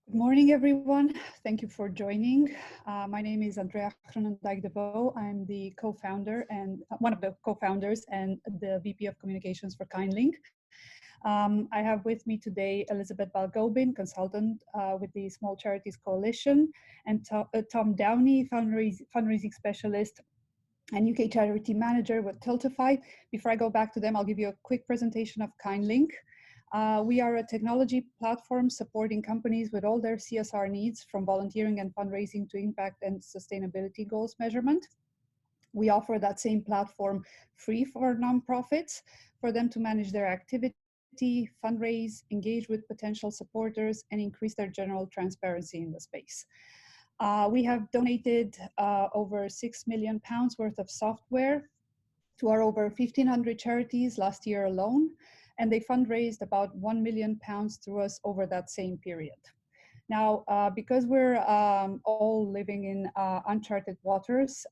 Good morning, everyone. Thank you for joining. My name is Andreea Groenendijk-Deveau. I'm the co-founder and one of the co-founders and the VP of Communications for KindLink. I have with me today Elizabeth Balgobin, consultant with the Small Charities Coalition, and Tom Downie, fundraising specialist and UK charity manager with Tiltify. Before I go back to them, I'll give you a quick presentation of KindLink. We are a technology platform supporting companies with all their CSR needs, from volunteering and fundraising to impact and sustainability goals measurement. We offer that same platform free for nonprofits for them to manage their activity, fundraise, engage with potential supporters, and increase their general transparency in the space. We have donated over £6 million worth of software to our over 1,500 charities last year alone, and they fundraised about £1 million through us over that same period. Now, because we're all living in uncharted waters,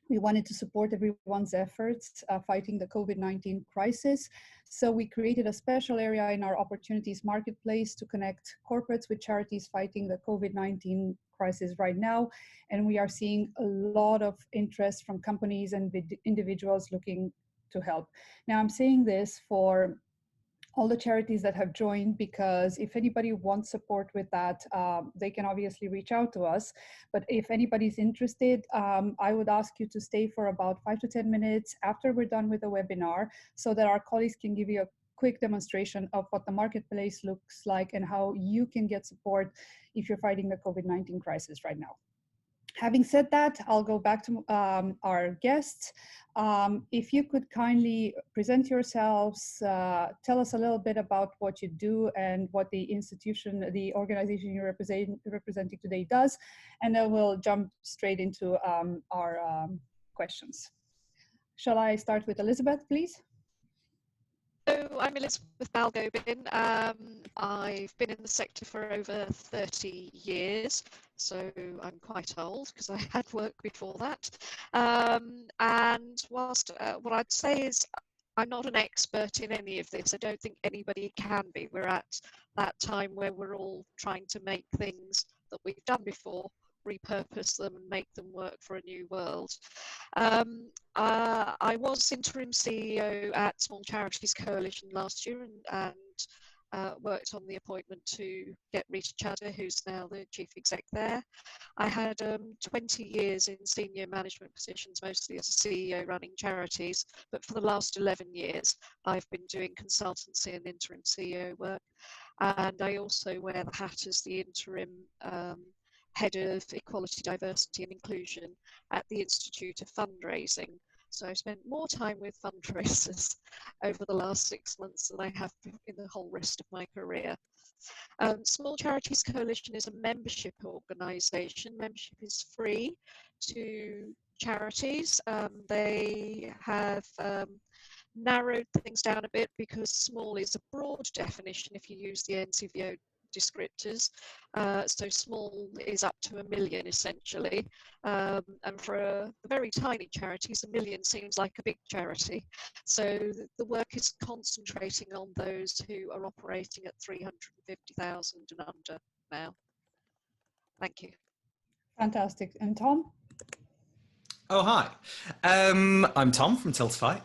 we wanted to support everyone's efforts fighting the COVID-19 crisis. So we created a special area in our opportunities marketplace to connect corporates with charities fighting the COVID-19 crisis right now. And we are seeing a lot of interest from companies and individuals looking to help. Now, I'm saying this for all the charities that have joined, because if anybody wants support with that, they can obviously reach out to us. But if anybody's interested, I would ask you to stay for about 5 to 10 minutes after we're done with the webinar, so that our colleagues can give you a quick demonstration of what the marketplace looks like and how you can get support if you're fighting the COVID-19 crisis right now. Having said that, I'll go back to our guests. If you could kindly present yourselves, tell us a little bit about what you do and what the institution, the organization you're representing today does, and then we'll jump straight into our questions. Shall I start with Elizabeth, please? So I'm Elizabeth Balgobin. I've been in the sector for over 30 years, so I'm quite old because I had work before that. And whilst what I'd say is I'm not an expert in any of this. I don't think anybody can be. We're at that time where we're all trying to make things that we've done before, repurpose them and make them work for a new world. I was interim CEO at Small Charities Coalition last year and worked on the appointment to get Rita Chadder, who's now the chief exec there. I had 20 years in senior management positions, mostly as a CEO running charities, but for the last 11 years, I've been doing consultancy and interim CEO work. And I also wear the hat as the interim Head of Equality, Diversity and Inclusion at the Institute of Fundraising. So I've spent more time with fundraisers over the last 6 months than I have in the whole rest of my career. Small Charities Coalition is a membership organisation. Membership is free to charities. They have narrowed things down a bit because small is a broad definition if you use the NCVO descriptors. So small is up to $1 million essentially, and for the very tiny charities, $1 million seems like a big charity. So the work is concentrating on those who are operating at 350,000 and under now. Thank you. Fantastic. And Tom? Oh, hi. I'm Tom from Tiltify.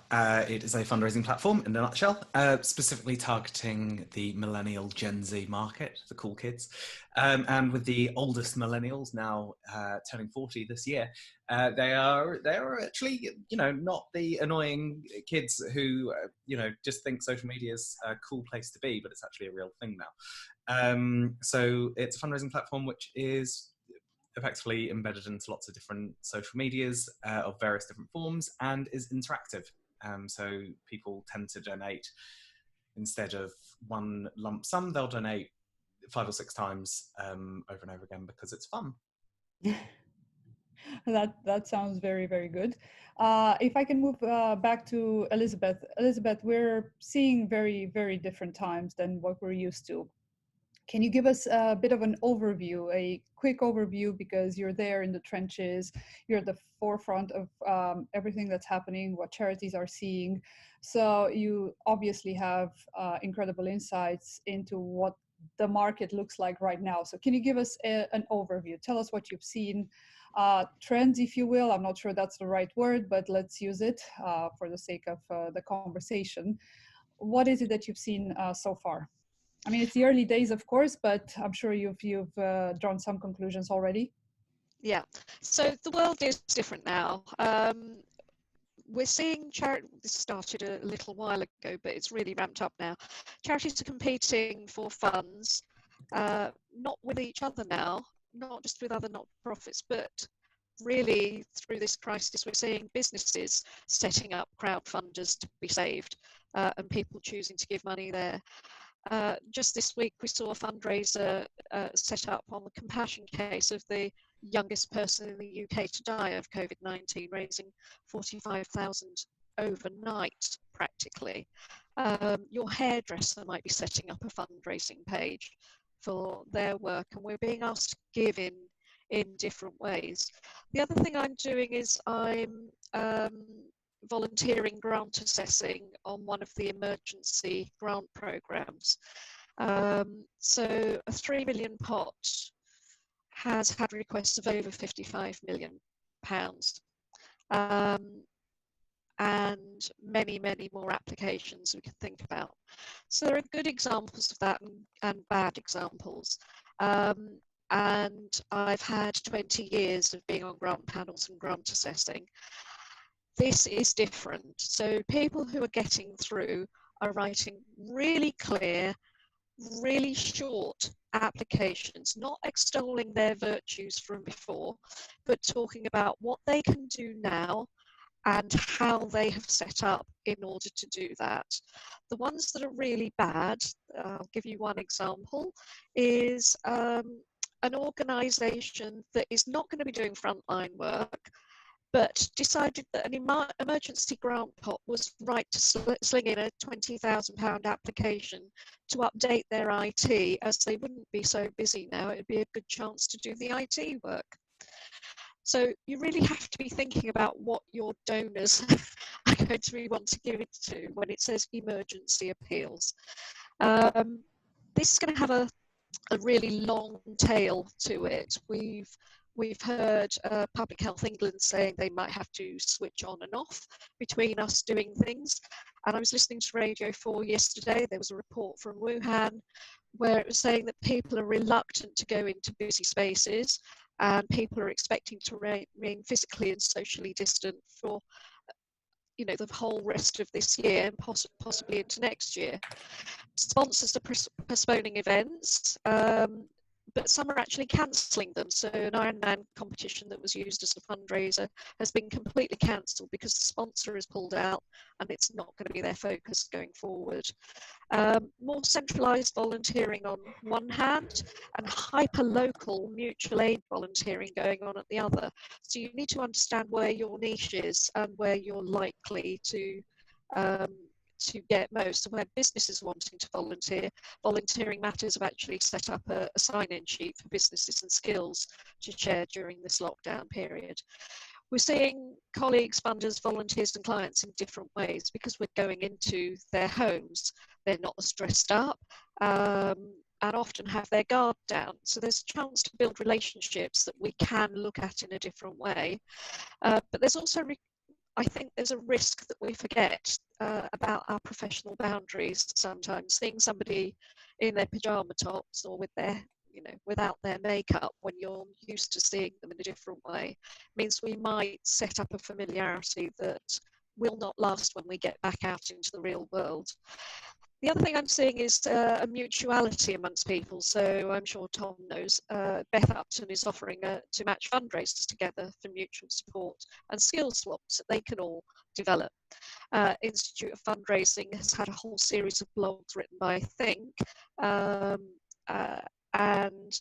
It is a fundraising platform in a nutshell, specifically targeting the millennial Gen Z market, the cool kids. And with the oldest millennials now turning 40 this year, they are actually, not the annoying kids who, just think social media is a cool place to be, but it's actually a real thing now. So it's a fundraising platform which is effectively embedded into lots of different social medias of various different forms and is interactive. So people tend to donate, instead of one lump sum, they'll donate 5 or 6 times over and over again because it's fun. That sounds very, very good. If I can move back to Elizabeth. Elizabeth, we're seeing very, very different times than what we're used to. Can you give us a bit of an overview, a quick overview, because you're there in the trenches, you're at the forefront of everything that's happening, what charities are seeing. So you obviously have incredible insights into what the market looks like right now. So can you give us an overview? Tell us what you've seen, trends, if you will. I'm not sure that's the right word, but let's use it for the sake of the conversation. What is it that you've seen so far? I mean, it's the early days, of course, but I'm sure you've drawn some conclusions already. Yeah, so the world is different now. We're seeing this started a little while ago, but it's really ramped up now. Charities are competing for funds, not with each other now, not just with other not-for-profits, but really through this crisis, we're seeing businesses setting up crowdfunders to be saved, and people choosing to give money there. Just this week, we saw a fundraiser set up on the compassion case of the youngest person in the UK to die of COVID-19, raising 45,000 overnight, practically. Your hairdresser might be setting up a fundraising page for their work, and we're being asked to give in different ways. The other thing I'm doing is I'm volunteering grant assessing on one of the emergency grant programs. So a £3 million pot has had requests of over £55 million, and many, many more applications we can think about. So there are good examples of that and bad examples. And I've had 20 years of being on grant panels and grant assessing. This is different. So people who are getting through are writing really clear, really short applications, not extolling their virtues from before, but talking about what they can do now and how they have set up in order to do that. The ones that are really bad, I'll give you one example, is an organisation that is not going to be doing frontline work, but decided that an emergency grant pot was right to sling in a £20,000 application to update their IT, as they wouldn't be so busy now. It'd be a good chance to do the IT work. So you really have to be thinking about what your donors are going to want to give it to when it says emergency appeals. This is going to have a really long tail to it. We've heard Public Health England saying they might have to switch on and off between us doing things. And I was listening to Radio 4 yesterday. There was a report from Wuhan where it was saying that people are reluctant to go into busy spaces, and people are expecting to remain physically and socially distant for the whole rest of this year and possibly into next year. Sponsors are postponing events, but some are actually cancelling them. So an Ironman competition that was used as a fundraiser has been completely cancelled because the sponsor is pulled out and it's not going to be their focus going forward. More centralised volunteering on one hand and hyper-local mutual aid volunteering going on at the other. So you need to understand where your niche is and where you're likely to get most. And where businesses wanting to volunteer, Volunteering Matters have actually set up a sign-in sheet for businesses and skills to share during this lockdown period. We're seeing colleagues, funders, volunteers and clients in different ways because we're going into their homes. They're not as stressed up and often have their guard down. So there's a chance to build relationships that we can look at in a different way. But there's also I think there's a risk that we forget about our professional boundaries sometimes. Seeing somebody in their pyjama tops or with their, without their makeup when you're used to seeing them in a different way means we might set up a familiarity that will not last when we get back out into the real world. The other thing I'm seeing is a mutuality amongst people. So I'm sure Tom knows Beth Upton is offering to match fundraisers together for mutual support and skill swaps that they can all develop. Institute of Fundraising has had a whole series of blogs written by Think, and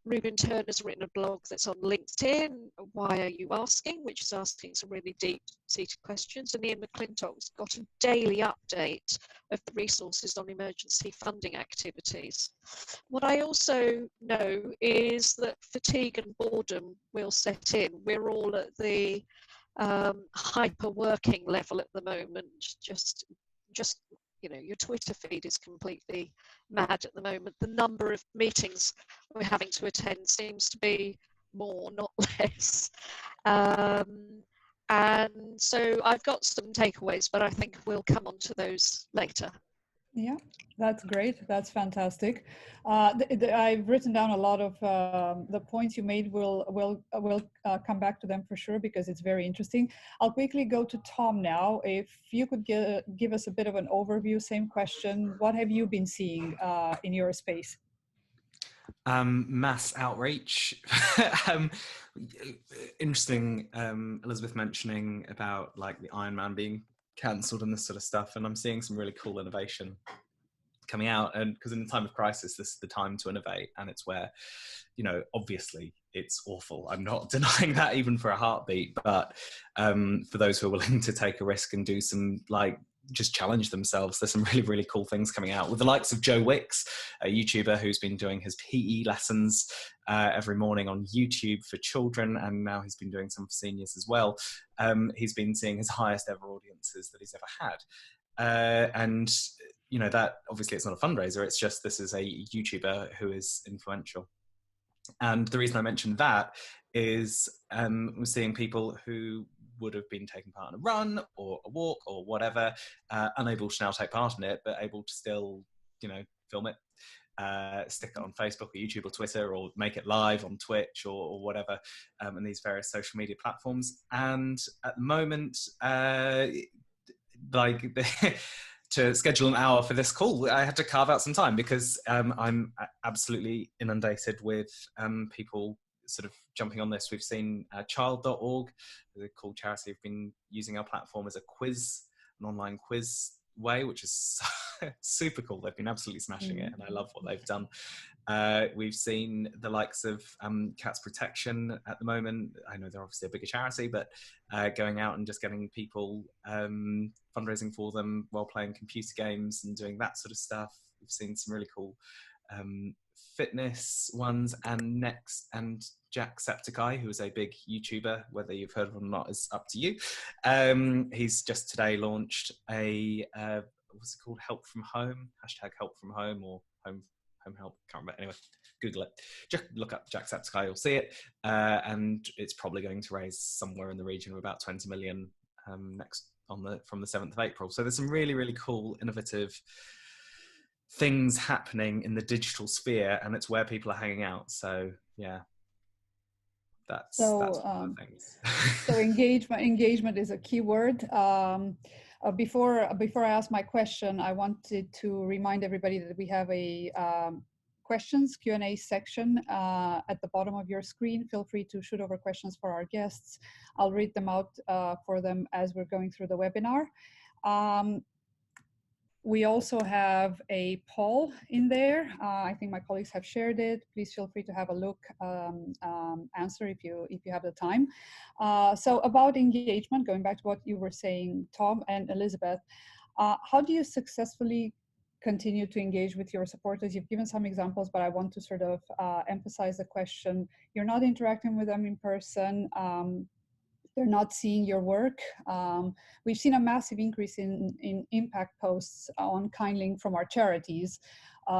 Ruben Turner's written a blog that's on LinkedIn, Why Are You Asking?, which is asking some really deep-seated questions. And Ian McClintock's got a daily update of the resources on emergency funding activities. What I also know is that fatigue and boredom will set in. We're all at the hyper-working level at the moment, just you know, your Twitter feed is completely mad at the moment. The number of meetings we're having to attend seems to be more, not less. And so I've got some takeaways, but I think we'll come on to those later. Yeah, that's great. That's fantastic. I've written down a lot of the points you made. We'll come back to them for sure because it's very interesting. I'll quickly go to Tom now. If you could give us a bit of an overview, same question. What have you been seeing in your space? Mass outreach. Interesting, Elizabeth mentioning about like the Ironman being cancelled and this sort of stuff, and I'm seeing some really cool innovation coming out, and because in the time of crisis this is the time to innovate, and it's where, you know, obviously it's awful, I'm not denying that even for a heartbeat, but for those who are willing to take a risk and do some, like, just challenge themselves, there's some really cool things coming out with the likes of Joe Wicks, a YouTuber who's been doing his PE lessons every morning on YouTube for children, and now he's been doing some for seniors as well. He's been seeing his highest ever audiences that he's ever had, and you know, that obviously it's not a fundraiser, it's just this is a YouTuber who is influential. And the reason I mentioned that is we're seeing people who would have been taking part in a run or a walk or whatever, unable to now take part in it, but able to still, you know, film it, stick it on Facebook or YouTube or Twitter, or make it live on Twitch or whatever, and these various social media platforms. And at the moment, like to schedule an hour for this call, I had to carve out some time because I'm absolutely inundated with people sort of jumping on this. We've seen child.org, the cool charity, have been using our platform as a quiz, an online quiz way, which is super cool. They've been absolutely smashing it, and I love what they've done. We've seen the likes of Cats Protection at the moment. I know they're obviously a bigger charity, but going out and just getting people fundraising for them while playing computer games and doing that sort of stuff. We've seen some really cool fitness ones, and next, and Jacksepticeye, who is a big YouTuber, whether you've heard of him or not is up to you. He's just today launched a what's it called, help from home, hashtag help from home, or home help, can't remember. Anyway, Google it, just look up Jacksepticeye, you'll see it, and it's probably going to raise somewhere in the region of about 20 million next from the 7th of April. So there's some really cool, innovative things happening in the digital sphere, and it's where people are hanging out. So yeah, that's one of the things. So engagement is a key word. Before I ask my question, I wanted to remind everybody that we have a questions Q&A section at the bottom of your screen. Feel free to shoot over questions for our guests. I'll read them out for them as we're going through the webinar. We also have a poll in there. I think my colleagues have shared it. Please feel free to have a look, answer if you have the time. So about engagement, going back to what you were saying, Tom and Elizabeth, how do you successfully continue to engage with your supporters? You've given some examples, but I want to sort of emphasize the question. You're not interacting with them in person. They're not seeing your work. We've seen a massive increase in impact posts on KindLink from our charities,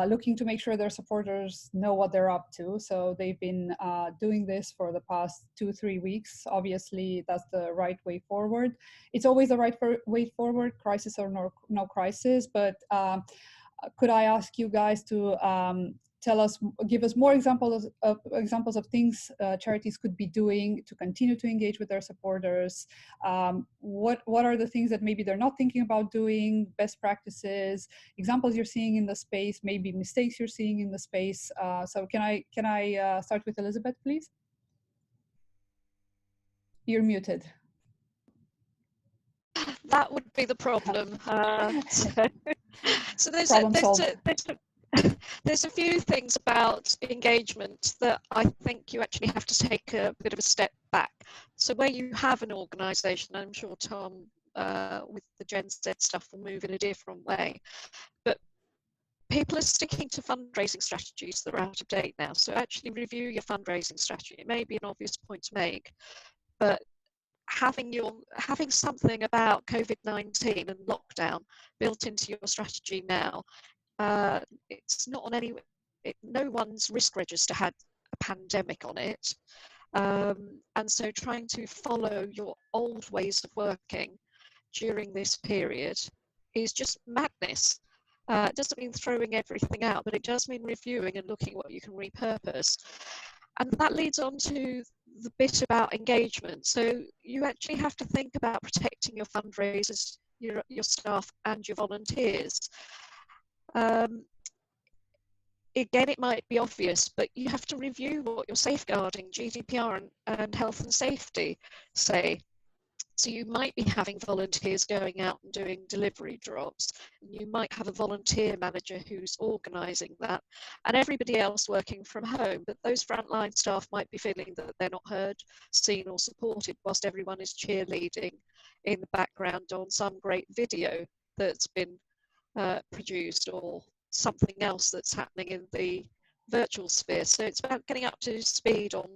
looking to make sure their supporters know what they're up to. So they've been doing this for the past 2-3 weeks. Obviously, that's the right way forward. It's always the right way forward, crisis or no crisis. But could I ask you guys to give us more examples of things charities could be doing to continue to engage with their supporters? What are the things that maybe they're not thinking about doing, best practices, examples you're seeing in the space, maybe mistakes you're seeing in the space? So can I start with Elizabeth, please? You're muted. That would be the problem. So there's a few things about engagement that I think you actually have to take a bit of a step back. So where you have an organisation, I'm sure Tom with the Gen Z stuff will move in a different way, but people are sticking to fundraising strategies that are out of date now. So actually review your fundraising strategy. It may be an obvious point to make, but having something about COVID-19 and lockdown built into your strategy now. It's not on no one's risk register had a pandemic on it. And so trying to follow your old ways of working during this period is just madness. It doesn't mean throwing everything out, but it does mean reviewing and looking what you can repurpose. And that leads on to the bit about engagement. So you actually have to think about protecting your fundraisers, your staff and your volunteers. Again, it might be obvious, but you have to review what your safeguarding, GDPR and health and safety say. So you might be having volunteers going out and doing delivery drops. And you might have a volunteer manager who's organising that, and everybody else working from home. But those frontline staff might be feeling that they're not heard, seen or supported, whilst everyone is cheerleading in the background on some great video that's been produced, or something else that's happening in the virtual sphere. So it's about getting up to speed on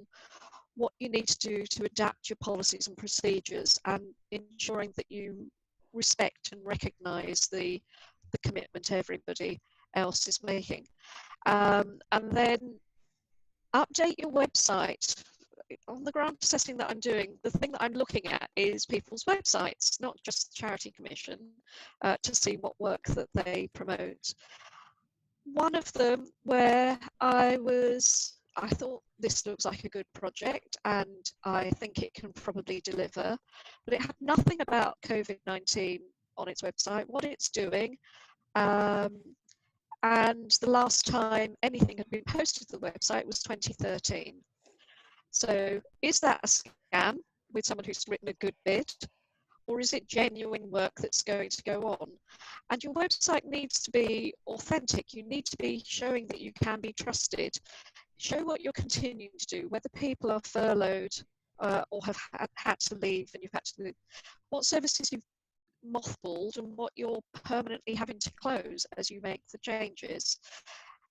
what you need to do to adapt your policies and procedures, and ensuring that you respect and recognise the commitment everybody else is making. And then update your website. On the grant assessing that I'm doing, the thing that I'm looking at is people's websites, not just the Charity Commission, to see what work that they promote. One of them where I thought this looks like a good project and I think it can probably deliver, but it had nothing about COVID-19 on its website, what it's doing, and the last time anything had been posted to the website was 2013. So is that a scam with someone who's written a good bit? Or is it genuine work that's going to go on? And your website needs to be authentic. You need to be showing that you can be trusted. Show what you're continuing to do, whether people are furloughed or have had to leave and you've had to leave, what services you've mothballed and what you're permanently having to close as you make the changes.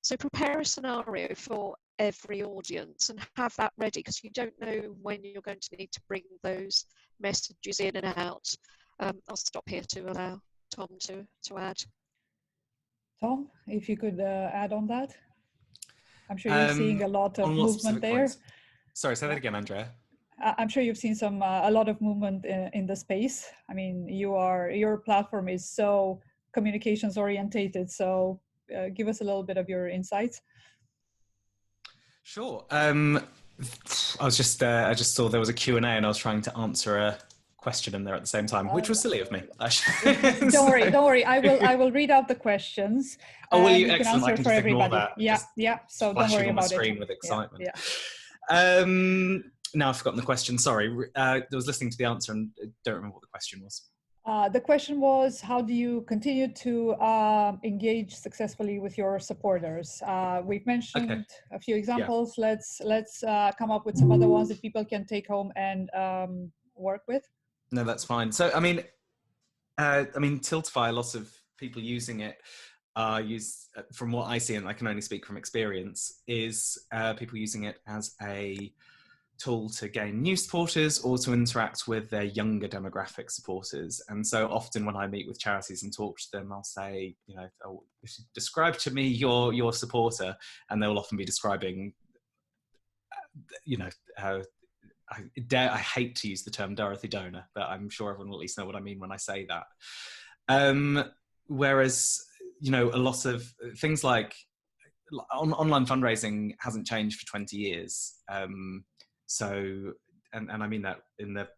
So prepare a scenario for every audience and have that ready, because you don't know when you're going to need to bring those messages in and out. I'll stop here to allow Tom to add. Tom, if you could add on that. I'm sure you're seeing a lot of movement there. Points? Sorry, say that again, Andrea. I'm sure you've seen a lot of movement in the space. I mean, your platform is so communications orientated. So give us a little bit of your insights. Sure. I just saw there was a Q&A and I was trying to answer a question in there at the same time, which was silly of me. Don't worry. I will read out the questions. Oh, will you? You Excellent. can answer I can for just ignore everybody. that. Yeah. So don't worry on my about screen it. with excitement. Yeah. Now I've forgotten the question. Sorry. I was listening to the answer and don't remember what the question was. The question was, how do you continue to engage successfully with your supporters? We've mentioned a few examples. Yeah. Let's come up with some other ones that people can take home and work with. No, that's fine. So, I mean, Tiltify, lots of people using it from what I see, and I can only speak from experience, is people using it as a tool to gain new supporters or to interact with their younger demographic supporters. And so often when I meet with charities and talk to them, I'll say, describe to me your supporter, and they'll often be describing, I hate to use the term Dorothy Donor, but I'm sure everyone will at least know what I mean when I say that. Whereas, a lot of things like online fundraising hasn't changed for 20 years. So, and I mean that in the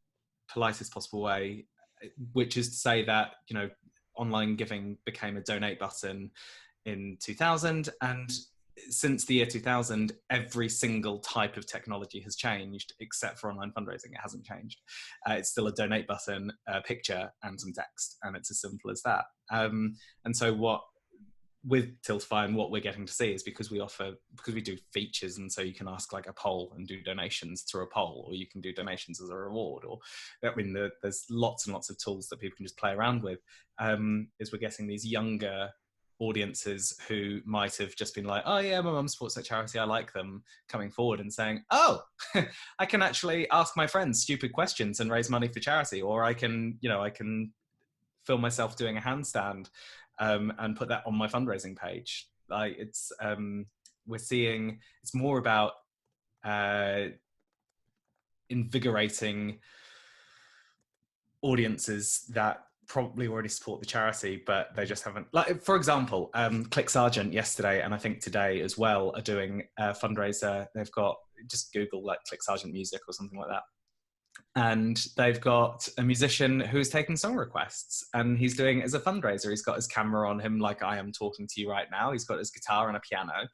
politest possible way, which is to say that, online giving became a donate button in 2000. And since the year 2000, every single type of technology has changed except for online fundraising. It hasn't changed. It's still a donate button, a picture and some text. And it's as simple as that. And so with Tiltify and what we're getting to see is because we do features, and so you can ask like a poll and do donations through a poll, or you can do donations as a reward, or there's lots and lots of tools that people can just play around with, is we're getting these younger audiences who might have just been like, oh yeah, my mum supports that charity, I like them, coming forward and saying, oh, I can actually ask my friends stupid questions and raise money for charity, or I can, you know, I can film myself doing a handstand and put that on my fundraising page. Like it's, we're seeing it's more about invigorating audiences that probably already support the charity, but they just haven't. Like, for example, Click Sergeant yesterday, and I think today as well, are doing a fundraiser. They've got, just Google like Click Sergeant music or something like that. And they've got a musician who's taking song requests, and he's doing it as a fundraiser. He's got his camera on him like I am talking to you right now. He's got his guitar and a piano.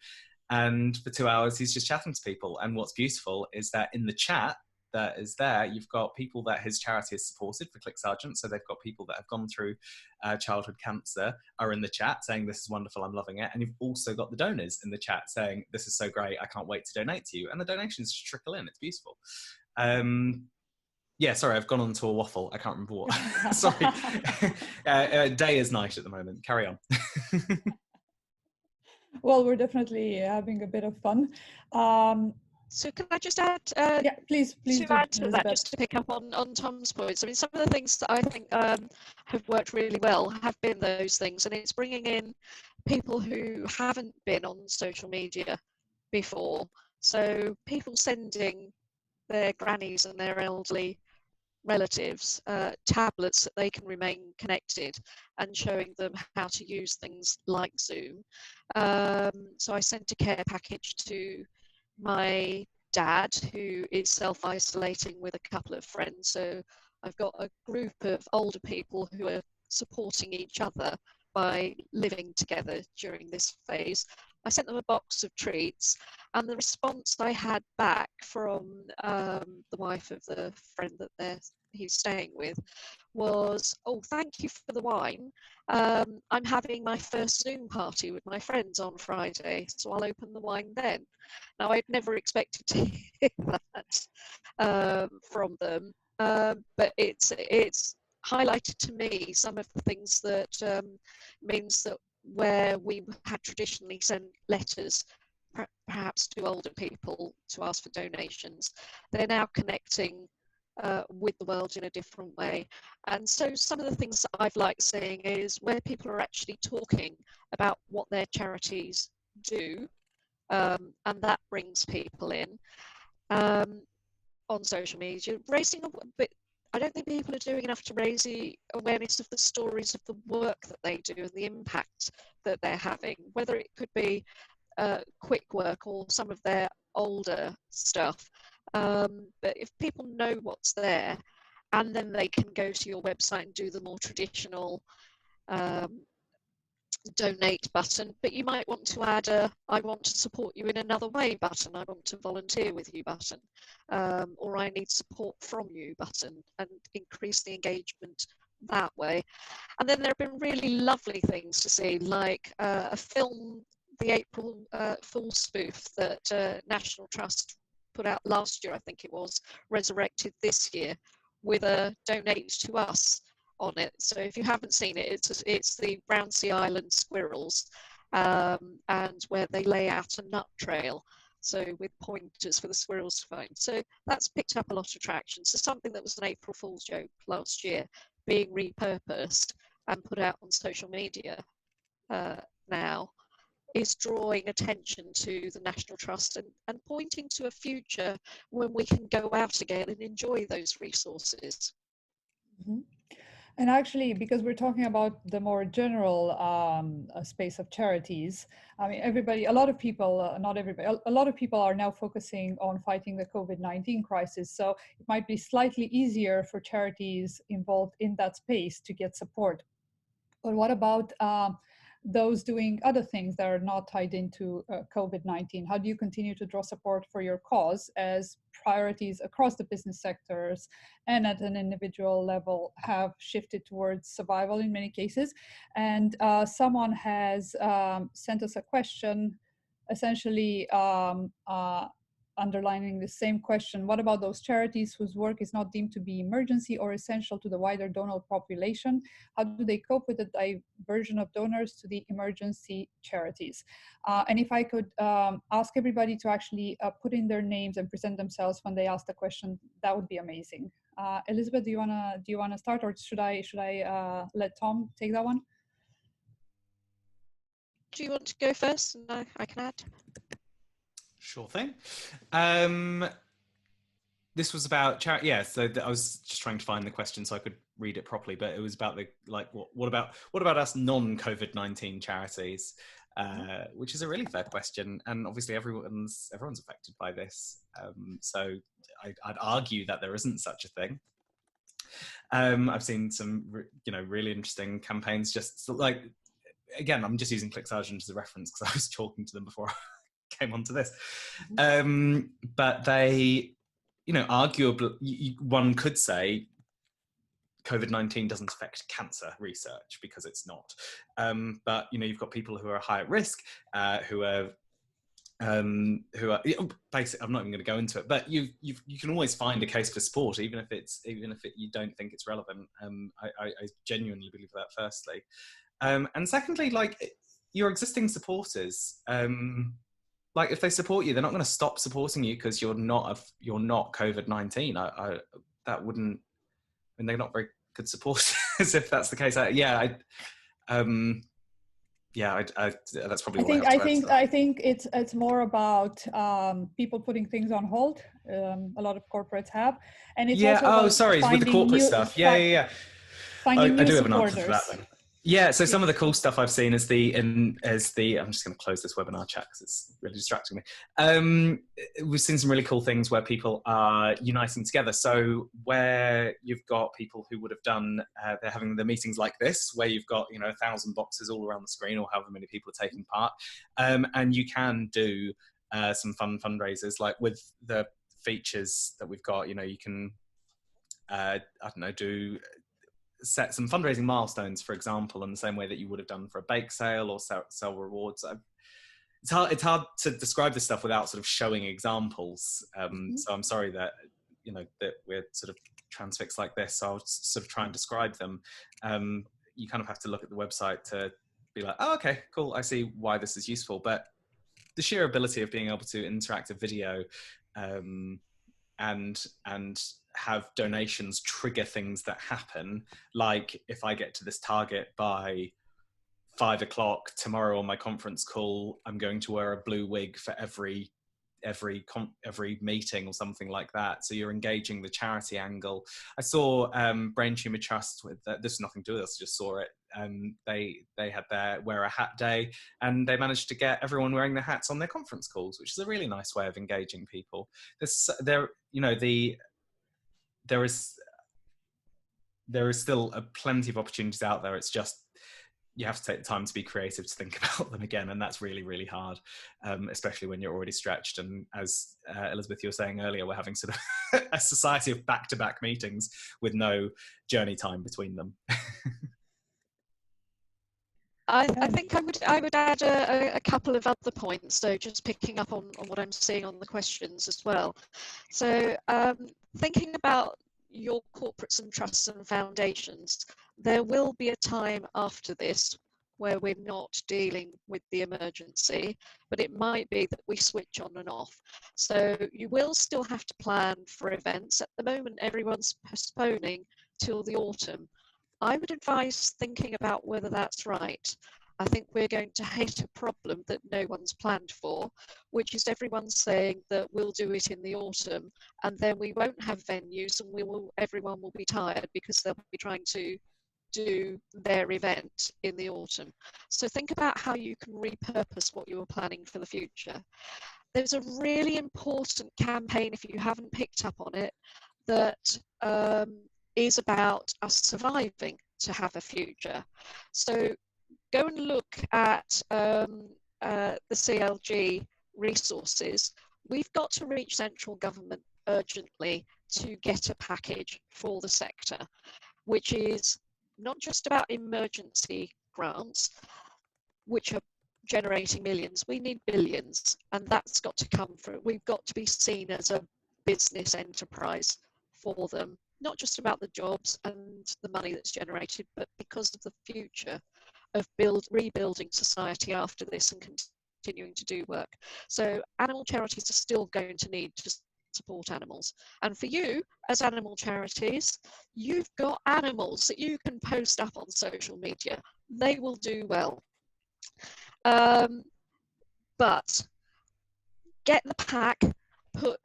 And for 2 hours, he's just chatting to people. And what's beautiful is that in the chat that is there, you've got people that his charity has supported for Click Sergeant. So they've got people that have gone through childhood cancer are in the chat saying, this is wonderful, I'm loving it. And you've also got the donors in the chat saying, this is so great, I can't wait to donate to you. And the donations just trickle in. It's beautiful. Yeah, sorry, I've gone on to a waffle. I can't remember what. Sorry. Day is night at the moment. Carry on. Well, we're definitely having a bit of fun. So can I just add Yeah, please to do, add to that, Elizabeth. just to pick up on Tom's points. I mean, some of the things that I think have worked really well have been those things, and it's bringing in people who haven't been on social media before. So people sending their grannies and their elderly relatives tablets that they can remain connected, and showing them how to use things like Zoom. So I sent a care package to my dad, who is self-isolating with a couple of friends. So I've got a group of older people who are supporting each other by living together during this phase. I sent them a box of treats, and the response I had back from the wife of the friend that he's staying with was, oh, thank you for the wine. I'm having my first Zoom party with my friends on Friday, so I'll open the wine then. Now, I'd never expected to hear that from them, but it's highlighted to me some of the things that means that where we had traditionally sent letters perhaps to older people to ask for donations, they're now connecting with the world in a different way. And so some of the things that I've liked seeing is where people are actually talking about what their charities do, and that brings people in on social media, raising a bit. I don't think people are doing enough to raise the awareness of the stories of the work that they do and the impact that they're having, whether it could be quick work or some of their older stuff. But if people know what's there, and then they can go to your website and do the more traditional donate button, but you might want to add a I want to support you in another way button, I want to volunteer with you button, or I need support from you button, and increase the engagement that way. And then there have been really lovely things to see, like a film, the April Fool spoof that National Trust put out last year, I think it was, resurrected this year with a donate to us on it. So if you haven't seen it, it's the Brownsea Island squirrels, and where they lay out a nut trail, so with pointers for the squirrels to find. So that's picked up a lot of traction. So something that was an April Fool's joke last year being repurposed and put out on social media now is drawing attention to the National Trust, and pointing to a future when we can go out again and enjoy those resources. Mm-hmm. And actually, because we're talking about the more general space of charities, I mean, a lot of people, not everybody, a lot of people are now focusing on fighting the COVID-19 crisis. So it might be slightly easier for charities involved in that space to get support. But what about those doing other things that are not tied into COVID-19? How do you continue to draw support for your cause as priorities across the business sectors and at an individual level have shifted towards survival in many cases? And someone has sent us a question, essentially underlining the same question. What about those charities whose work is not deemed to be emergency or essential to the wider donor population? How do they cope with the diversion of donors to the emergency charities? And if I could ask everybody to actually put in their names and present themselves when they ask the question, that would be amazing. Elizabeth, do you wanna start, or should I let Tom take that one? Do you want to go first, and I can add? Sure thing. This was about charity. Yeah, so I was just trying to find the question so I could read it properly, but it was about the what about us non-COVID-19 charities, which is a really fair question, and obviously everyone's affected by this. So I'd argue that there isn't such a thing. I've seen some really interesting campaigns. Just like, again, I'm just using ClickSergeant as a reference because I was talking to them before I came onto this, but they. Arguably, one could say COVID-19 doesn't affect cancer research because it's not. But you've got people who are high at risk, who are basically. I'm not even going to go into it, but you can always find a case for support, even if you don't think it's relevant. I genuinely believe that. Firstly, and secondly, like your existing supporters. Like if they support you, they're not going to stop supporting you because you're not COVID-19. That wouldn't. I mean, they're not very good supporters if that's the case. That's probably. I think it's more about people putting things on hold. A lot of corporates have, and it's also about with the corporate stuff. Finding new I do have supporters. an answer for that then. Yeah, so some of the cool stuff I've seen is I'm just going to close this webinar chat because it's really distracting me. We've seen some really cool things where people are uniting together. So where you've got people who would have done, they're having the meetings like this, where you've got 1,000 boxes all around the screen, or however many people are taking part, and you can do some fun fundraisers, like with the features that we've got. You can, set some fundraising milestones, for example, in the same way that you would have done for a bake sale or sell rewards. It's hard to describe this stuff without sort of showing examples. So I'm sorry that that we're sort of transfixed like this. So I'll sort of try and describe them. You kind of have to look at the website to be like, oh, okay, cool. I see why this is useful. But the sheer ability of being able to interact a video and have donations trigger things that happen, like if I get to this target by 5 o'clock tomorrow on my conference call, I'm going to wear a blue wig for every meeting or something like that. So you're engaging the charity angle. I saw Brain Tumor Trust with this is nothing to do with us, I just saw it. They had their wear a hat day, and they managed to get everyone wearing their hats on their conference calls, which is a really nice way of engaging people. There is still plenty of opportunities out there. It's just you have to take the time to be creative to think about them again, and that's really, really hard, especially when you're already stretched. And as Elizabeth, you were saying earlier, we're having sort of a society of back-to-back meetings with no journey time between them. I think I would add a couple of other points, so just picking up on what I'm seeing on the questions as well. So thinking about your corporates and trusts and foundations, there will be a time after this where we're not dealing with the emergency, but it might be that we switch on and off. So you will still have to plan for events. At the moment, everyone's postponing till the autumn. I would advise thinking about whether that's right. I think we're going to hit a problem that no one's planned for, which is everyone saying that we'll do it in the autumn, and then we won't have venues, and everyone will be tired because they'll be trying to do their event in the autumn. So think about how you can repurpose what you were planning for the future. There's a really important campaign, if you haven't picked up on it, that is about us surviving to have a future. So go and look at the CLG resources. We've got to reach central government urgently to get a package for the sector, which is not just about emergency grants, which are generating millions. We need billions, and that's got to come through. We've got to be seen as a business enterprise for them, not just about the jobs and the money that's generated, but because of the future of rebuilding society after this and continuing to do work. So animal charities are still going to need to support animals. And for you, as animal charities, you've got animals that you can post up on social media. They will do well. But get the pack, put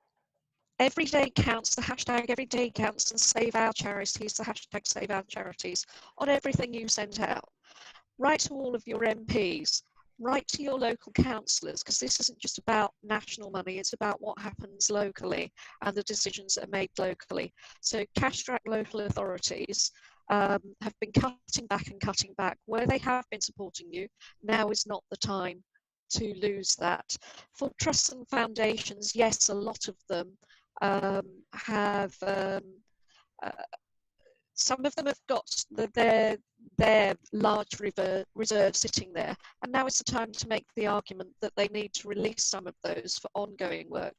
every day counts, the hashtag every day counts, and save our charities, the hashtag save our charities, on everything you send out. Write to all of your MPs, write to your local councillors, because this isn't just about national money, it's about what happens locally and the decisions that are made locally. So cash-strapped local authorities have been cutting back. Where they have been supporting you, now is not the time to lose that. For trusts and foundations, yes, a lot of them have some of them have got their large reserve sitting there, and now is the time to make the argument that they need to release some of those for ongoing work.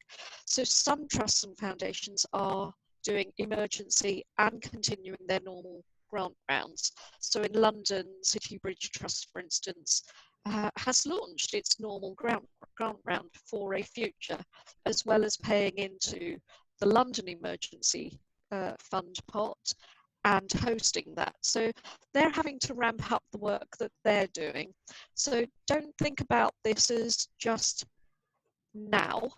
So some trusts and foundations are doing emergency and continuing their normal grant rounds. So in London, City Bridge Trust, for instance, has launched its normal grant round for a future, as well as paying into the London Emergency Fund pot and hosting that. So they're having to ramp up the work that they're doing. So don't think about this as just now.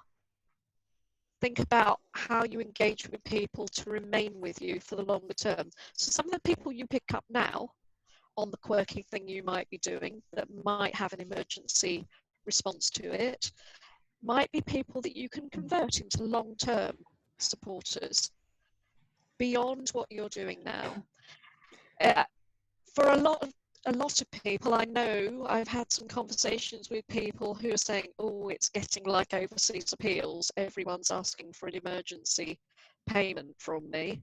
Think about how you engage with people to remain with you for the longer term. So some of the people you pick up now on the quirky thing you might be doing that might have an emergency response to it might be people that you can convert into long-term supporters beyond what you're doing now. For a lot of people, I know I've had some conversations with people who are saying, oh, it's getting like overseas appeals, everyone's asking for an emergency payment from me.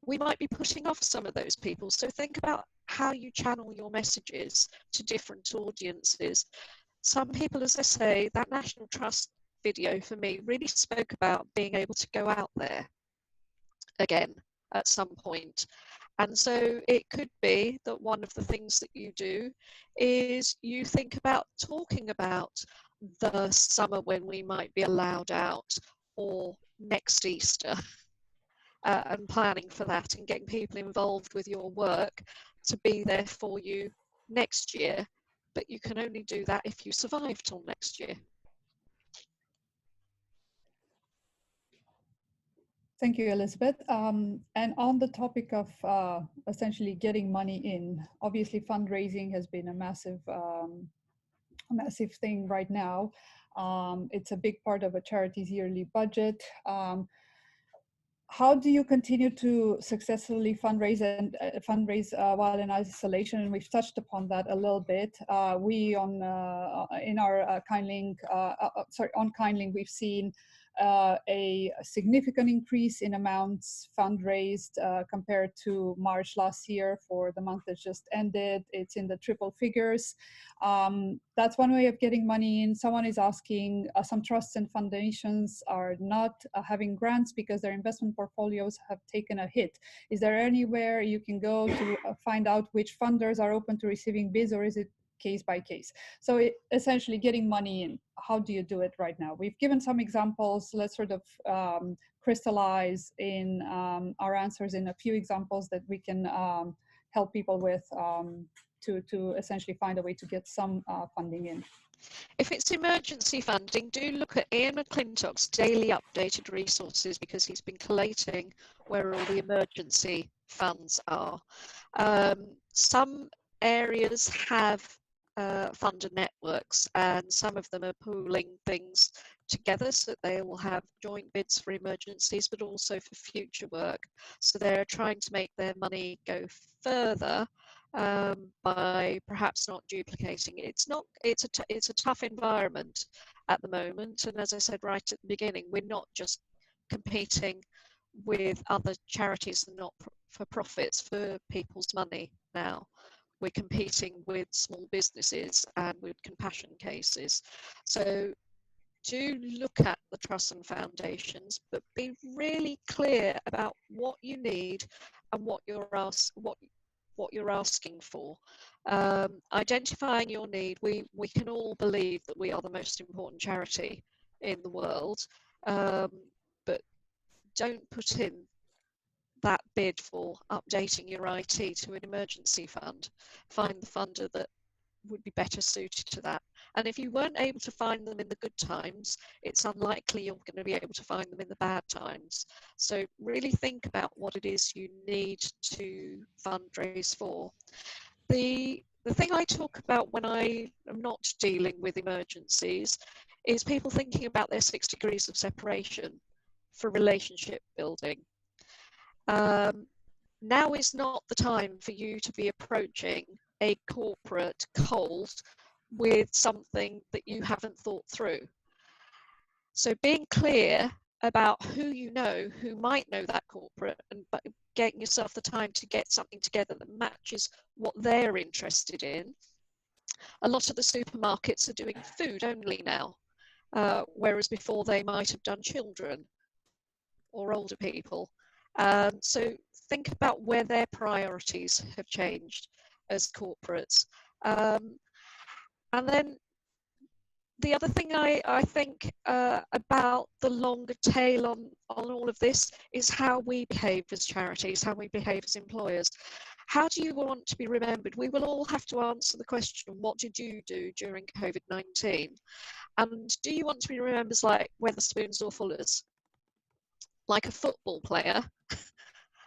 We might be putting off some of those people, so think about how you channel your messages to different audiences. Some people, as I say, that National Trust video for me really spoke about being able to go out there again at some point. And so it could be that one of the things that you do is you think about talking about the summer when we might be allowed out, or next Easter, and planning for that and getting people involved with your work to be there for you next year. But you can only do that if you survive till next year. Thank you, Elizabeth. And on the topic of essentially getting money in, obviously fundraising has been a massive thing right now. It's a big part of a charity's yearly budget. How do you continue to successfully fundraise while in isolation? And we've touched upon that a little bit. We on KindLink, we've seen a significant increase in amounts fundraised compared to March last year for the month that just ended. It's in the triple figures. That's one way of getting money in. Someone is asking, some trusts and foundations are not having grants because their investment portfolios have taken a hit. Is there anywhere you can go to find out which funders are open to receiving bids, or is it case by case? So essentially getting money in, how do you do it right now? We've given some examples. Let's sort of crystallize in our answers in a few examples that we can help people with to essentially find a way to get some funding in. If it's emergency funding, do look at Ian McClintock's daily updated resources, because he's been collating where all the emergency funds are. Some areas have funder networks, and some of them are pooling things together so that they will have joint bids for emergencies, but also for future work. So they're trying to make their money go further by perhaps not duplicating it. It's a tough environment at the moment, and as I said right at the beginning, we're not just competing with other charities and not for profits for people's money now. we're competing with small businesses and with compassion cases. So do look at the trusts and foundations, but be really clear about what you need and what you're asking for. Identifying your need, we can all believe that we are the most important charity in the world, but don't put in that bid for updating your IT to an emergency fund. Find the funder that would be better suited to that. And if you weren't able to find them in the good times, it's unlikely you're going to be able to find them in the bad times. So really think about what it is you need to fundraise for. The thing I talk about when I am not dealing with emergencies is people thinking about their 6 degrees of separation for relationship building. Now is not the time for you to be approaching a corporate cold with something that you haven't thought through. So being clear about who you know, who might know that corporate, and getting yourself the time to get something together that matches what they're interested in. A lot of the supermarkets are doing food only now, whereas before they might have done children or older people. So think about where their priorities have changed as corporates. And then the other thing I think about the longer tail on all of this is how we behave as charities, how we behave as employers. How do you want to be remembered? We will all have to answer the question, what did you do during COVID-19? And do you want to be remembered as like Wetherspoons or Fullers? Like a football player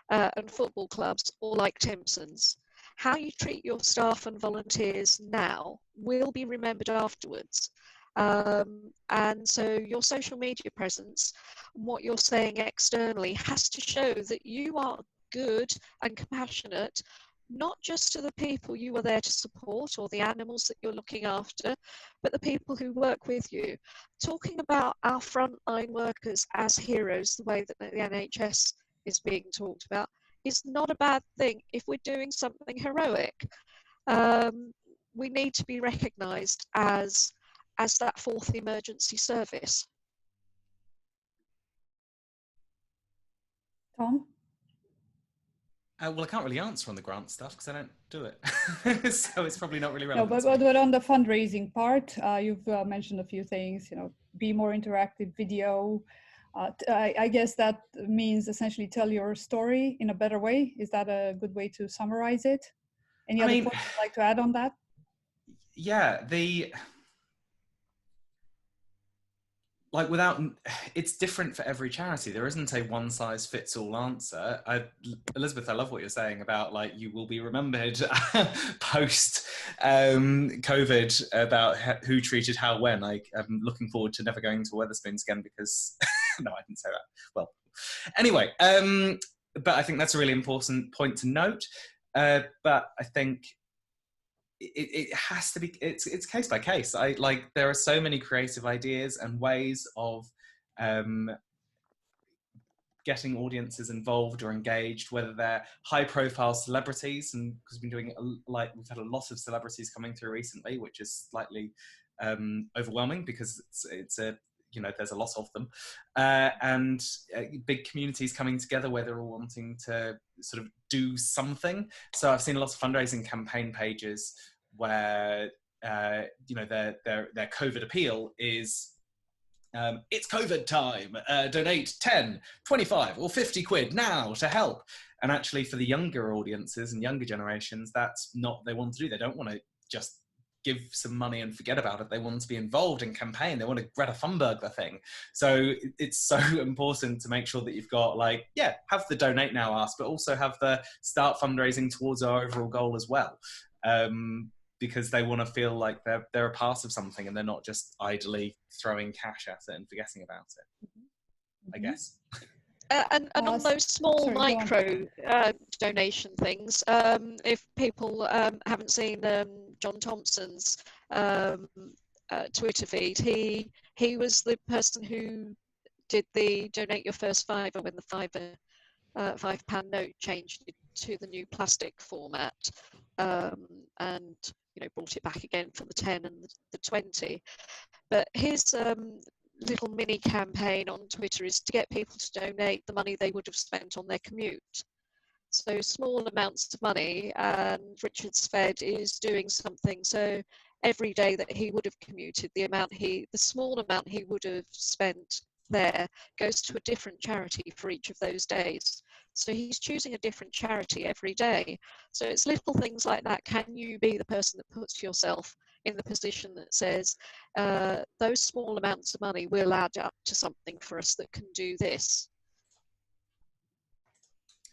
and football clubs, or like Timpsons? How you treat your staff and volunteers now will be remembered afterwards. And so your social media presence, what you're saying externally, has to show that you are good and compassionate, not just to the people you are there to support or the animals that you're looking after, but the people who work with you. Talking about our frontline workers as heroes, the way that the NHS is being talked about, is not a bad thing if we're doing something heroic. We need to be recognised as that fourth emergency service. Tom? Well, I can't really answer on the grant stuff because I don't do it. So it's probably not really relevant. No, but on the fundraising part, you've mentioned a few things, be more interactive video. I guess that means essentially tell your story in a better way. Is that a good way to summarize it? Any other points you'd like to add on that? Yeah, it's different for every charity. There isn't a one size fits all answer. Elizabeth, I love what you're saying about you will be remembered post COVID about who treated how when. I'm looking forward to never going to Wetherspoons again because no, I didn't say that. Well, anyway, but I think that's a really important point to note. But I think it has to be, it's case by case. There are so many creative ideas and ways of getting audiences involved or engaged, whether they're high profile celebrities, and because we've been doing we've had a lot of celebrities coming through recently, which is slightly overwhelming because it's a there's a lot of them, and big communities coming together where they're all wanting to sort of do something. So I've seen a lot of fundraising campaign pages where their COVID appeal is it's COVID time, donate 10, 25 or 50 quid now to help. And actually for the younger audiences and younger generations, that's not what they want to do. They don't want to just give some money and forget about it. They want to be involved in campaign. They want to Greta Thunberg the thing. So it's so important to make sure that you've got have the donate now ask, but also have the start fundraising towards our overall goal as well. Because they want to feel like they're a part of something and they're not just idly throwing cash at it and forgetting about it, I guess. And on those small micro donation things, if people haven't seen John Thompson's Twitter feed, he was the person who did the donate your first £5 when the £5 note changed to the new plastic format, and brought it back again for the 10 and the 20. But his little mini campaign on Twitter is to get people to donate the money they would have spent on their commute. So small amounts of money, and Richard Sved is doing something. So every day that he would have commuted, the small amount he would have spent there goes to a different charity for each of those days. So he's choosing a different charity every day. So it's little things like that. Can you be the person that puts yourself in the position that says, those small amounts of money will add up to something for us that can do this?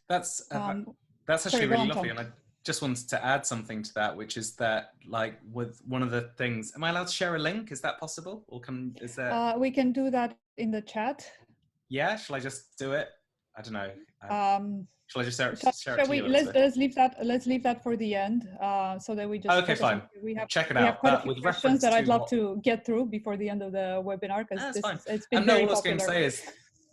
That's actually really lovely, and I just wanted to add something to that, which is that, like, with one of the things, am I allowed to share a link? Is that possible, or is there? We can do that in the chat. Yeah, shall I just do it? I don't know. Shall I just share it to you? Let's leave that for the end, so that we just okay, fine. Check it out. We have quite a few with questions that I'd love to get through before the end of the webinar, because it's been very popular. All I was going to say is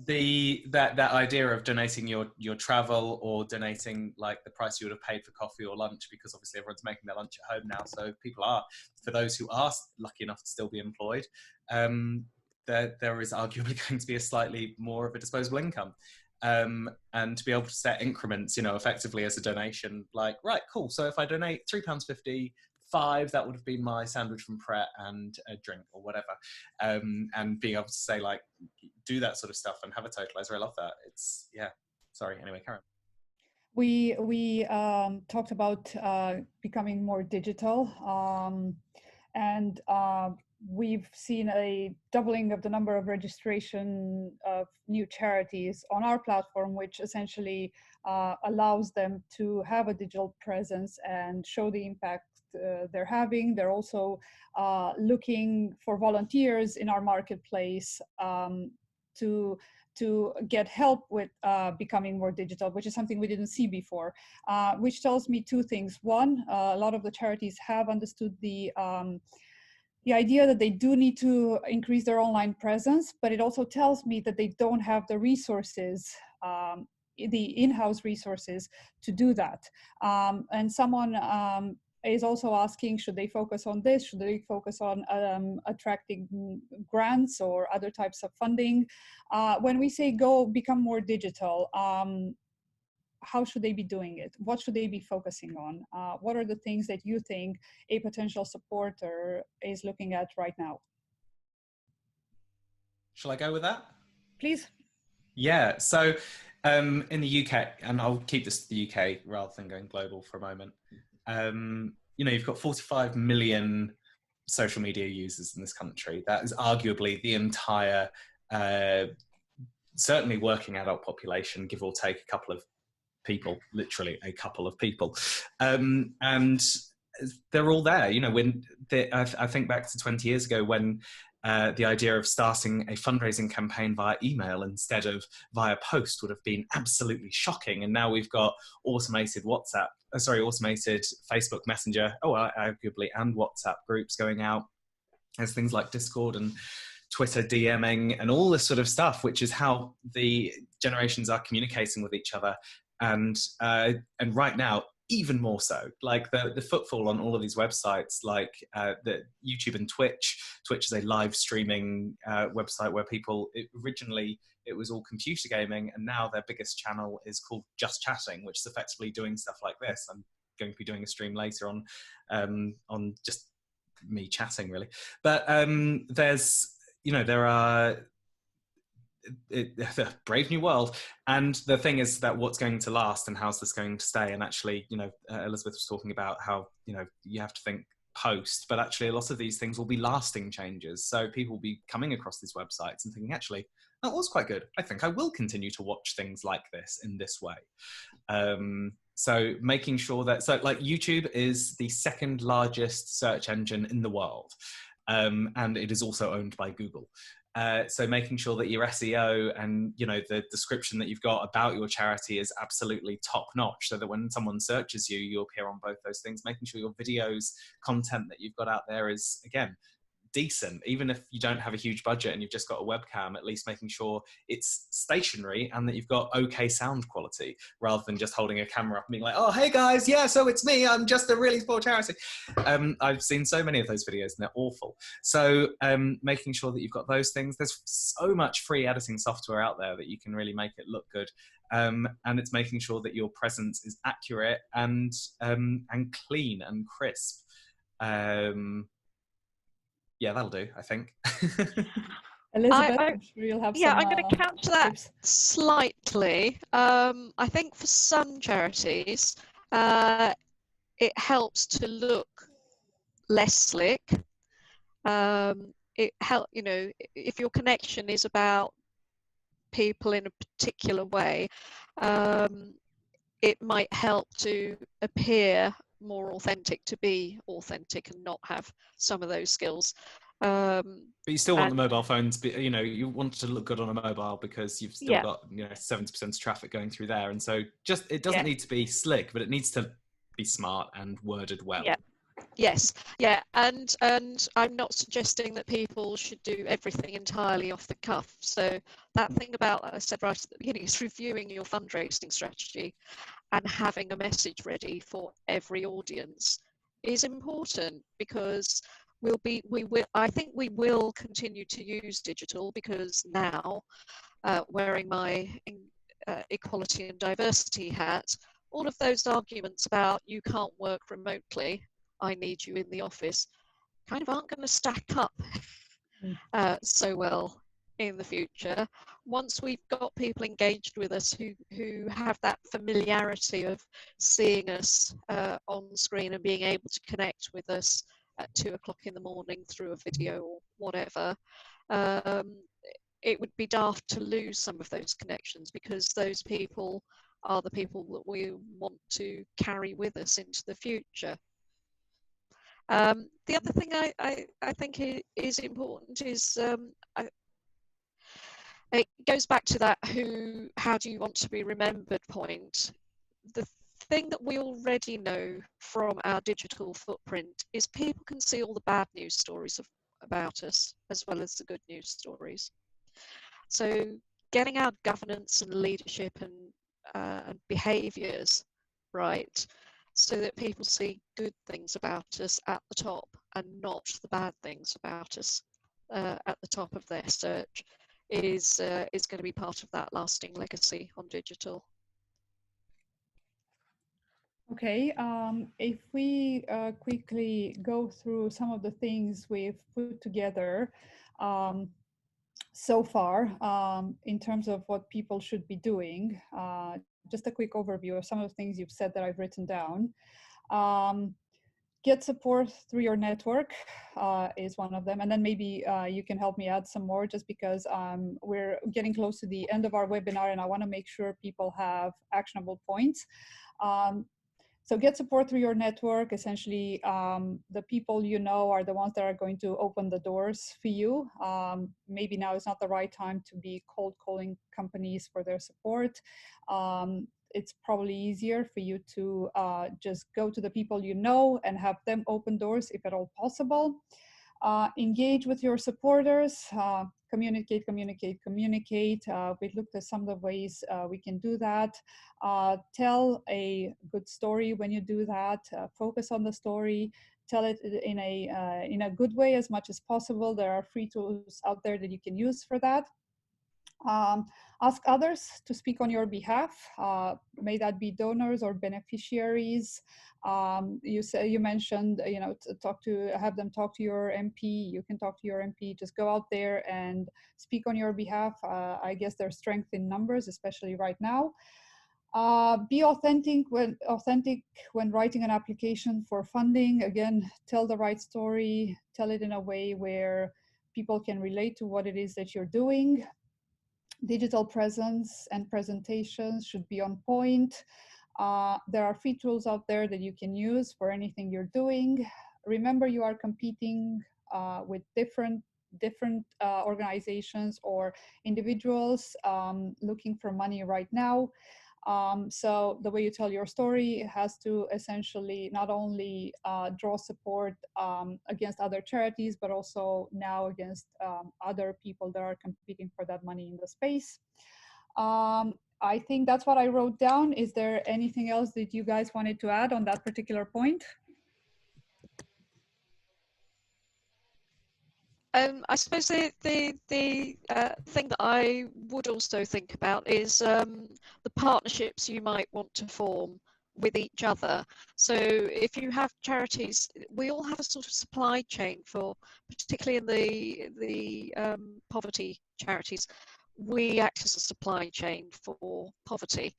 that idea of donating your travel, or donating like the price you would have paid for coffee or lunch, because obviously everyone's making their lunch at home now, so people are, for those who are lucky enough to still be employed, there is arguably going to be a slightly more of a disposable income, and to be able to set increments, effectively as a donation, like, right, cool, so if I donate £3.50, that would have been my sandwich from Pret and a drink or whatever, and being able to say, like, do that sort of stuff and have a totalizer. I love that. It's, yeah, sorry, anyway, Karen. We talked about becoming more digital, and we've seen a doubling of the number of registration of new charities on our platform, which essentially allows them to have a digital presence and show the impact they're having. They're also looking for volunteers in our marketplace to get help with becoming more digital, which is something we didn't see before, which tells me two things. One, a lot of the charities have understood the idea that they do need to increase their online presence, but it also tells me that they don't have the resources, the in-house resources to do that. And someone is also asking, should they focus on this? Should they focus on attracting grants or other types of funding? When we say go become more digital, how should they be doing it? What should they be focusing on? What are the things that you think a potential supporter is looking at right now? Shall I go with that? Please. Yeah, so in the UK, and I'll keep this to the UK rather than going global for a moment, you've got 45 million social media users in this country. That is arguably the entire, certainly working adult population, give or take a couple of people, literally a couple of people. And they're all there. I think back to 20 years ago when the idea of starting a fundraising campaign via email instead of via post would have been absolutely shocking. And now we've got automated Facebook Messenger, arguably, and WhatsApp groups going out. There's things like Discord and Twitter DMing and all this sort of stuff, which is how the generations are communicating with each other. And right now, even more so, like the footfall on all of these websites, like the YouTube and Twitch. Twitch is a live streaming website where originally it was all computer gaming, and now their biggest channel is called Just Chatting, which is effectively doing stuff like this. I'm going to be doing a stream later on just me chatting, really. But there are the brave new world, and the thing is that what's going to last and how's this going to stay. And actually, Elizabeth was talking about how you have to think post, but actually a lot of these things will be lasting changes. So people will be coming across these websites and thinking, actually, that was quite good. I think I will continue to watch things like this in this way. So making sure that, like, YouTube is the second largest search engine in the world, and it is also owned by Google. So making sure that your SEO and the description that you've got about your charity is absolutely top notch, so that when someone searches you, you appear on both those things. Making sure your videos, content that you've got out there is, again, decent, even if you don't have a huge budget and you've just got a webcam, at least making sure it's stationary and that you've got okay sound quality, rather than just holding a camera up and being like, oh, hey guys, yeah, so it's me, I'm just a really small charity. I've seen so many of those videos and they're awful. So making sure that you've got those things. There's so much free editing software out there that you can really make it look good. And it's making sure that your presence is accurate and clean and crisp. Yeah, that'll do, I think. Elizabeth, I'm sure you'll have some I'm going to counter that tips. slightly. I think for some charities, it helps to look less slick. It help, you know, if your connection is about people in a particular way, it might help to appear more authentic, to be authentic and not have some of those skills. But you still want the mobile phones, you know, you want to look good on a mobile because you've still got, you know, 70% of traffic going through there. And so just, it doesn't need to be slick, but it needs to be smart and worded well. Yes, yeah, and I'm not suggesting that people should do everything entirely off the cuff. So that thing about, I said right at the beginning, is reviewing your fundraising strategy and having a message ready for every audience is important, because I think we will continue to use digital, because now, wearing my equality and diversity hat, all of those arguments about you can't work remotely, I need you in the office, kind of aren't going to stack up so well in the future. Once we've got people engaged with us who have that familiarity of seeing us on screen and being able to connect with us at 2 o'clock in the morning through a video or whatever, it would be daft to lose some of those connections, because those people are the people that we want to carry with us into the future. The other thing I think is important is it goes back to that how do you want to be remembered point. The thing that we already know from our digital footprint is people can see all the bad news stories about us as well as the good news stories. So getting our governance and leadership and behaviours right, so that people see good things about us at the top and not the bad things about us at the top of their search, is going to be part of that lasting legacy on digital. Okay, if we quickly go through some of the things we've put together so far in terms of what people should be doing, just a quick overview of some of the things you've said that I've written down. Get support through your network is one of them, and then maybe you can help me add some more, just because we're getting close to the end of our webinar and I want to make sure people have actionable points. So get support through your network. Essentially, the people you know are the ones that are going to open the doors for you. Maybe now is not the right time to be cold calling companies for their support. It's probably easier for you to just go to the people you know and have them open doors if at all possible. Engage with your supporters, communicate. We've looked at some of the ways we can do that. Tell a good story when you do that. Focus on the story. Tell it in a good way as much as possible. There are free tools out there that you can use for that. Ask others to speak on your behalf. May that be donors or beneficiaries. You mentioned, you know, have them talk to your MP. You can talk to your MP. Just go out there and speak on your behalf. I guess there's strength in numbers, especially right now. Be authentic when writing an application for funding. Again, tell the right story. Tell it in a way where people can relate to what it is that you're doing. Digital presence and presentations should be on point. There are free tools out there that you can use for anything you're doing. Remember, you are competing with different organizations or individuals looking for money right now. So the way you tell your story has to essentially not only draw support against other charities, but also now against other people that are competing for that money in the space. I think that's what I wrote down. Is there anything else that you guys wanted to add on that particular point? I suppose the thing that I would also think about is the partnerships you might want to form with each other. So if you have charities, we all have a sort of supply chain for, particularly in the poverty charities, we act as a supply chain for poverty,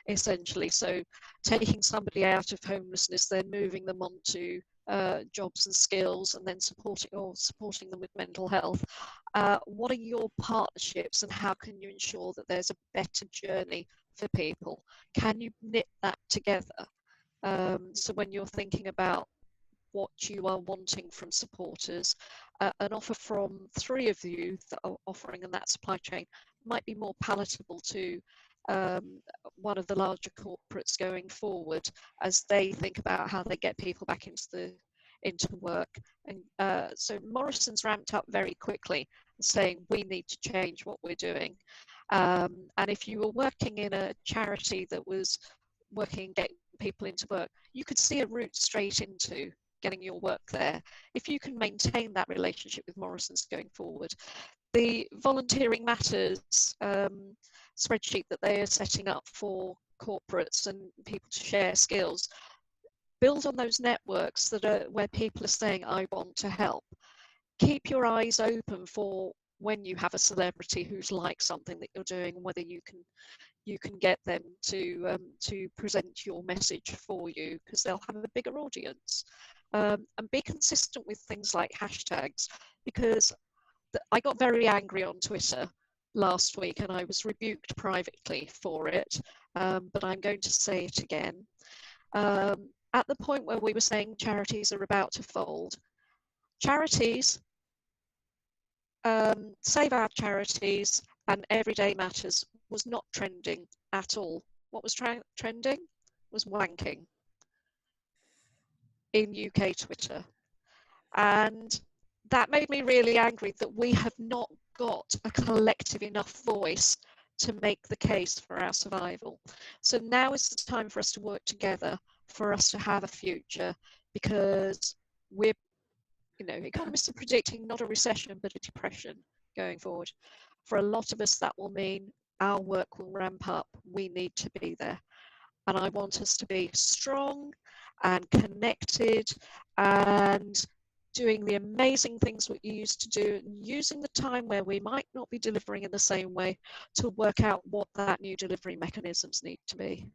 essentially. So taking somebody out of homelessness, then moving them onto jobs and skills, and then supporting them with mental health. What are your partnerships, and how can you ensure that there's a better journey for people? Can you knit that together? So when you're thinking about what you are wanting from supporters, an offer from three of you that are offering in that supply chain might be more palatable to one of the larger corporates going forward as they think about how they get people back into work. And so Morrison's ramped up very quickly, saying we need to change what we're doing. And if you were working in a charity that was working getting people into work, you could see a route straight into getting your work there. If you can maintain that relationship with Morrison's going forward, the Volunteering Matters spreadsheet that they are setting up for corporates and people to share skills, build on those networks that are where people are saying, I want to help. Keep your eyes open for when you have a celebrity who's like something that you're doing, and whether you can get them to present your message for you, because they'll have a bigger audience. And be consistent with things like hashtags, because I got very angry on Twitter last week and I was rebuked privately for it, but I'm going to say it again. At the point where we were saying charities are about to fold, charities, Save Our Charities and Everyday Matters was not trending at all. What was trending was wanking in UK Twitter. And that made me really angry that we have not got a collective enough voice to make the case for our survival. So now is the time for us to work together, for us to have a future, because we're, economists are predicting not a recession, but a depression going forward. For a lot of us, that will mean our work will ramp up. We need to be there. And I want us to be strong and connected and doing the amazing things we used to do, and using the time where we might not be delivering in the same way to work out what that new delivery mechanisms need to be.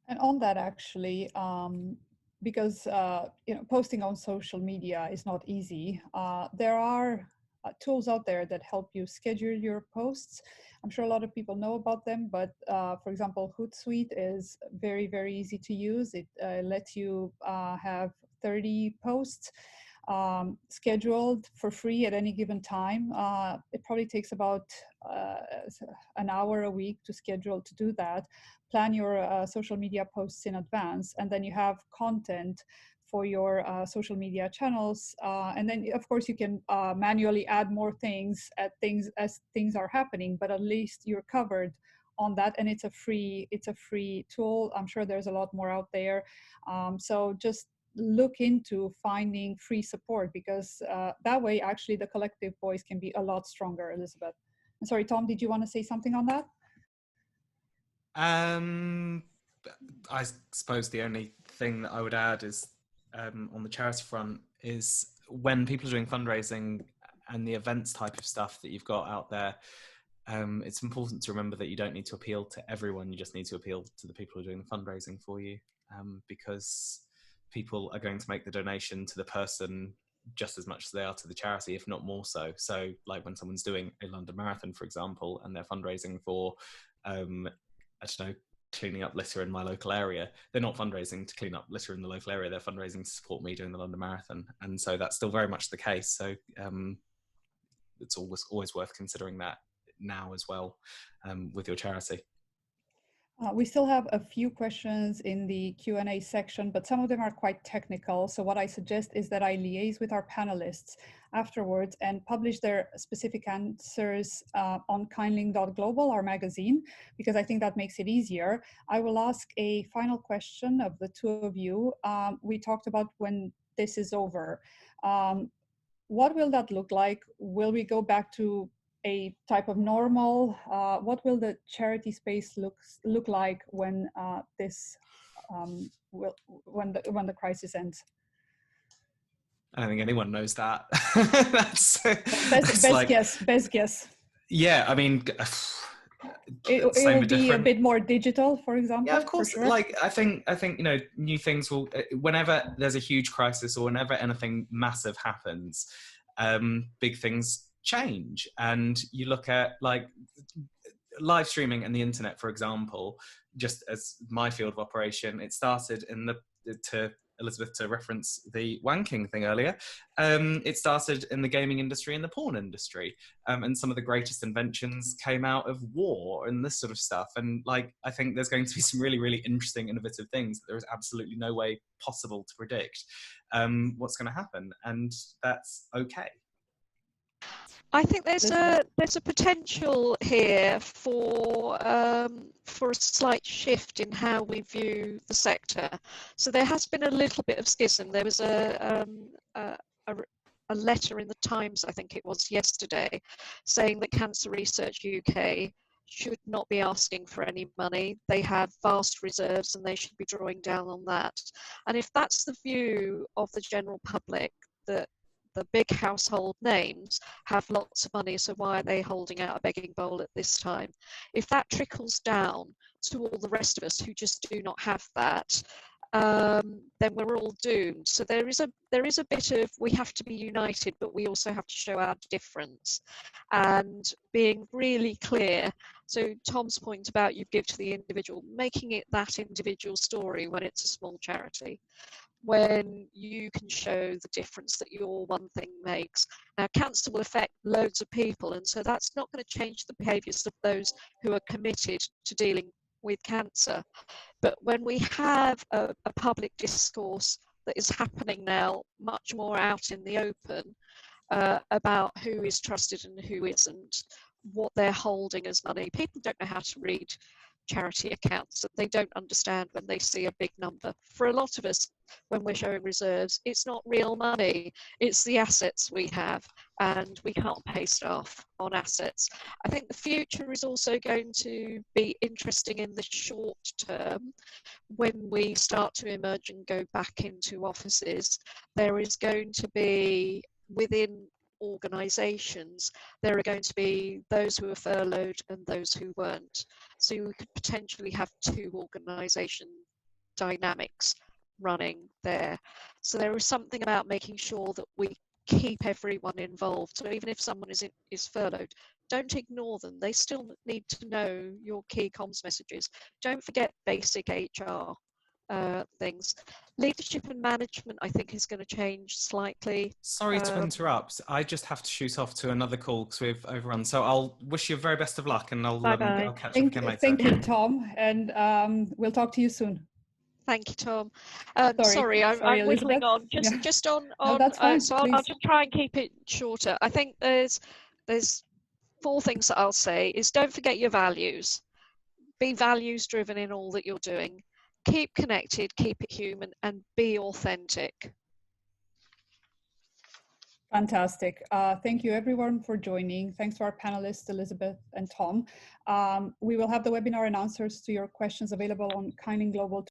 And on that, actually, because posting on social media is not easy, there are tools out there that help you schedule your posts. I'm sure a lot of people know about them, but for example, Hootsuite is very, very easy to use. It lets you have 30 posts scheduled for free at any given time. It probably takes about an hour a week to schedule to do that. Plan your social media posts in advance, and then you have content for your social media channels. And then of course you can manually add more things as things are happening, but at least you're covered on that. And it's a free tool. I'm sure there's a lot more out there. So just look into finding free support, because that way actually the collective voice can be a lot stronger. Elizabeth. I'm sorry, Tom, did you want to say something on that? I suppose the only thing that I would add is on the charity front is when people are doing fundraising and the events type of stuff that you've got out there, it's important to remember that you don't need to appeal to everyone. You just need to appeal to the people who are doing the fundraising for you, because people are going to make the donation to the person just as much as they are to the charity, if not more so. So like when someone's doing a London Marathon, for example, and they're fundraising for, I don't know, cleaning up litter in my local area, they're not fundraising to clean up litter in the local area, they're fundraising to support me doing the London Marathon. And so that's still very much the case. So it's always worth considering that now as well with your charity. We still have a few questions in the Q&A section, but some of them are quite technical. So what I suggest is that I liaise with our panelists afterwards and publish their specific answers on kindlink.global, our magazine, because I think that makes it easier. I will ask a final question of the two of you. We talked about when this is over. What will that look like? Will we go back to a type of normal? What will the charity space look like when when the crisis ends? I don't think anyone knows that. Best guess. Yeah, I mean, it will be a bit more digital, for example. Yeah, of course. Sure. Like I think new things will. Whenever there's a huge crisis or whenever anything massive happens, big things change. And you look at like live streaming and the internet, for example. Just as my field of operation, it started in Elizabeth, to reference the wanking thing earlier, it started in the gaming industry and the porn industry, and some of the greatest inventions came out of war and this sort of stuff. And like, I think there's going to be some really, really interesting, innovative things that there is absolutely no way possible to predict what's going to happen, and that's okay. I think there's a potential here for a slight shift in how we view the sector. So there has been a little bit of schism. There was a letter in the Times, I think it was yesterday, saying that Cancer Research UK should not be asking for any money. They have vast reserves and they should be drawing down on that. And if that's the view of the general public, that the big household names have lots of money, so why are they holding out a begging bowl at this time? If that trickles down to all the rest of us who just do not have that, then we're all doomed. So there is a bit of, we have to be united, but we also have to show our difference and being really clear. So Tom's point about you give to the individual, making it that individual story when it's a small charity, when you can show the difference that your one thing makes. Now, cancer will affect loads of people, and so that's not going to change the behaviours of those who are committed to dealing with cancer. But when we have a public discourse that is happening now much more out in the open about who is trusted and who isn't, what they're holding as money, people don't know how to read charity accounts, that they don't understand when they see a big number. For a lot of us, when we're showing reserves, it's not real money, it's the assets we have, and we can't pay staff on assets. I think the future is also going to be interesting in the short term. When we start to emerge and go back into offices, there is going to be, within organisations, there are going to be those who are furloughed and those who weren't. So we could potentially have two organisation dynamics running there. So there is something about making sure that we keep everyone involved. So even if someone is furloughed, don't ignore them. They still need to know your key comms messages. Don't forget basic HR things. Leadership and management, I think, is going to change slightly. Sorry to interrupt. I just have to shoot off to another call because we've overrun. So I'll wish you very best of luck, and I'll catch up again later. Thank you, Tom, and we'll talk to you soon. Thank you, Tom. Sorry, I'm whittling on. Just on. No, that's fine, so I'll just try and keep it shorter. I think there's 4 things that I'll say. Is don't forget your values. Be values driven in all that you're doing. Keep connected, keep it human, and be authentic. Fantastic. Thank you everyone for joining. Thanks to our panelists, Elizabeth and Tom. We will have the webinar and answers to your questions available on KindLink Global